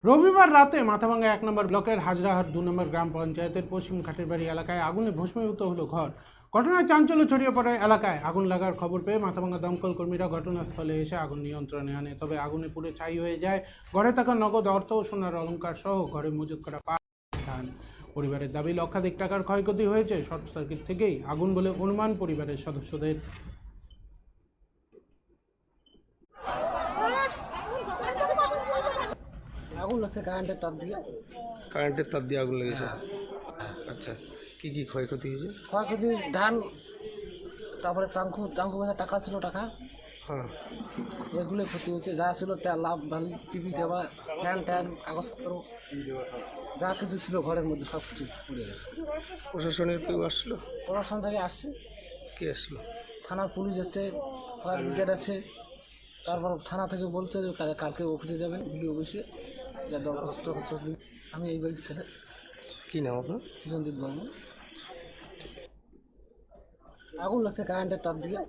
রবিবার রাতে মাথাভাঙ্গা 1 নম্বর ব্লকের হাজরাহাট 2 নম্বর গ্রাম পঞ্চায়েতের পশ্চিম ঘাটেরবাড়ি এলাকায় আগুনে ভস্মীভূত হলো ঘর। ঘটনায় চাঞ্চল্য ছড়িয়ে পড়ে এলাকায়। আগুন লাগার খবর পেয়ে মাথাভাঙ্গা দমকল কর্মীরা ঘটনাস্থলে এসে আগুন নিয়ন্ত্রণে আনে। তবে আগুনে পুড়ে ছাই হয়ে যায় ঘরে থাকা নগদ অর্থ ও সোনার অলংকার সহ ঘরে মজুত করা ধান। পরিবারের দাবি লক্ষাধিক টাকার ক্ষয়ক্ষতি হয়েছে শর্ট সার্কিট থেকেই আগুন বলে অনুমান পরিবারের সদস্যদের। আগুন লাগছে কারেন্টের তার দিয়ে। কারেন্টের তার দিয়ে আগুন লেগেছে। আচ্ছা, কি কি ক্ষয়ক্ষতি হয়েছে? ক্ষয়ক্ষতি ধান, তারপরে টাঙ্কু টাকা ছিল, টাকা হ্যাঁ, এগুলো ক্ষতি হয়েছে। যা ছিল তেল, লাভ, বালি, টিভি দেওয়া, ফ্যান ট্যান, কাগজপত্র যা কিছু ছিল ঘরের মধ্যে সব কিছু পুড়ে গেছে। প্রশাসনের কেউ আসলো? প্রশাসন থেকে আসছে, কে আসলো? থানার পুলিশ আছে, ফায়ার ব্রিগেড আছে। তারপর থানা থেকে বলছে যে কালকে অফিসে যাবেন, ভিডিও অফিসে, যা দরখাস্ত দিন। আমি এই বাড়ির ছেলে, কি নাম আপনার? চিরঞ্জিত বর্মন। আগুন লাগছে কারেন্টের তার দিয়ে।